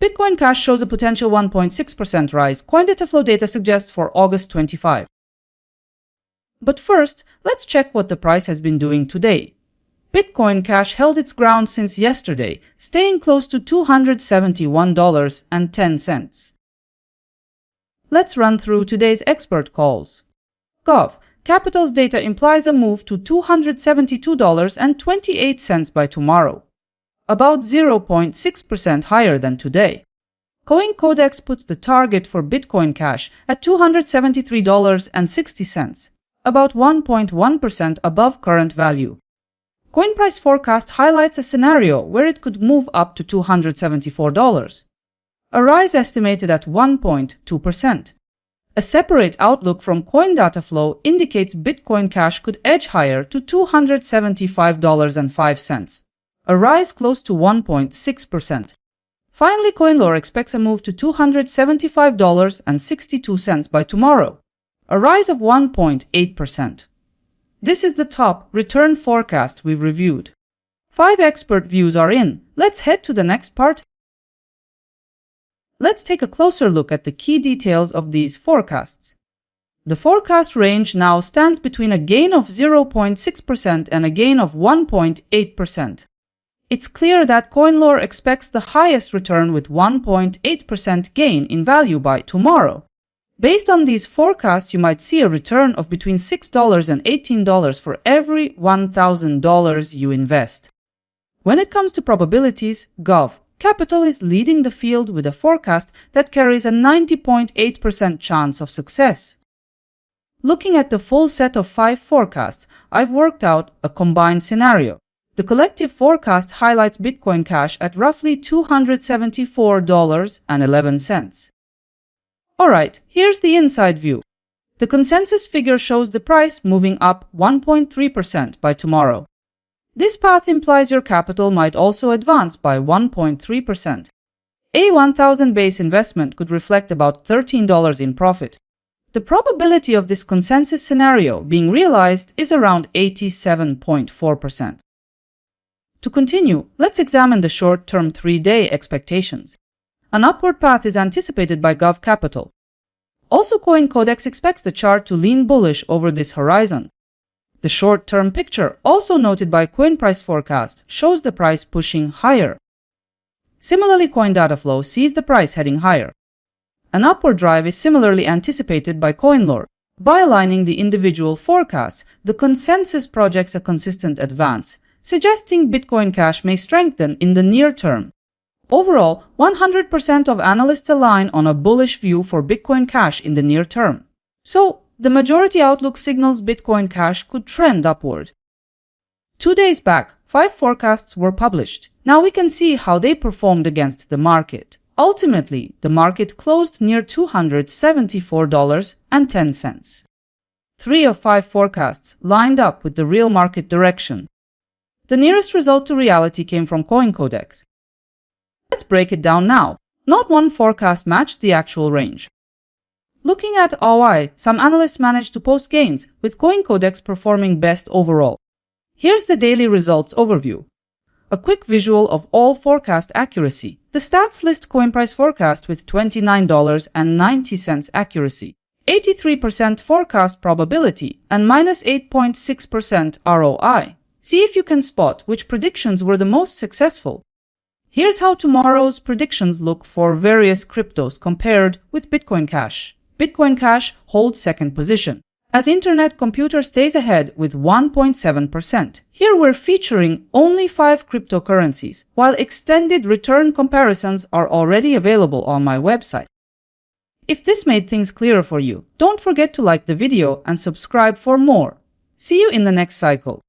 Bitcoin Cash shows a potential 1.6% rise. CoinDataFlow data suggests for August 25. But first, let's check what the price has been doing today. Bitcoin Cash held its ground since yesterday, staying close to $271.10. Let's run through today's expert calls. Gov. Capital's data implies a move to $272.28 by tomorrow, about 0.6% higher than today. CoinCodex puts the target for Bitcoin Cash at $273.60, about 1.1% above current value. CoinPrice Forecast highlights a scenario where it could move up to $274, a rise estimated at 1.2%. A separate outlook from CoinDataFlow indicates Bitcoin Cash could edge higher to $275.05, a rise close to 1.6%. Finally, CoinLore expects a move to $275.62 by tomorrow, a rise of 1.8%. This is the top return forecast we've reviewed. 5 expert views are in. Let's head to the next part. Let's take a closer look at the key details of these forecasts. The forecast range now stands between a gain of 0.6% and a gain of 1.8%. It's clear that CoinLore expects the highest return with 1.8% gain in value by tomorrow. Based on these forecasts, you might see a return of between $6 and $18 for every $1,000 you invest. When it comes to probabilities, Gov. Capital is leading the field with a forecast that carries a 90.8% chance of success. Looking at the full set of 5 forecasts, I've worked out a combined scenario. The collective forecast highlights Bitcoin Cash at roughly $274.11. Alright, here's the inside view. The consensus figure shows the price moving up 1.3% by tomorrow. This path implies your capital might also advance by 1.3%. A 1,000 base investment could reflect about $13 in profit. The probability of this consensus scenario being realized is around 87.4%. To continue, let's examine the short-term 3-day expectations. An upward path is anticipated by Gov Capital. Also, CoinCodex expects the chart to lean bullish over this horizon. The short-term picture, also noted by CoinPrice Forecast, shows the price pushing higher. Similarly, CoinDataFlow sees the price heading higher. An upward drive is similarly anticipated by CoinLore. By aligning the individual forecasts, the consensus projects a consistent advance, suggesting Bitcoin Cash may strengthen in the near term. Overall, 100% of analysts align on a bullish view for Bitcoin Cash in the near term. So, the majority outlook signals Bitcoin Cash could trend upward. 2 days back, 5 forecasts were published. Now we can see how they performed against the market. Ultimately, the market closed near $274.10. 3 of 5 forecasts lined up with the real market direction. The nearest result to reality came from CoinCodex. Let's break it down now. Not one forecast matched the actual range. Looking at ROI, some analysts managed to post gains, with CoinCodex performing best overall. Here's the daily results overview. A quick visual of all forecast accuracy. The stats list CoinPrice Forecast with $29.90 accuracy, 83% forecast probability, and minus 8.6% ROI. See if you can spot which predictions were the most successful. Here's how tomorrow's predictions look for various cryptos compared with Bitcoin Cash. Bitcoin Cash holds second position, as Internet Computer stays ahead with 1.7%. Here we're featuring only 5 cryptocurrencies, while extended return comparisons are already available on my website. If this made things clearer for you, don't forget to like the video and subscribe for more. See you in the next cycle.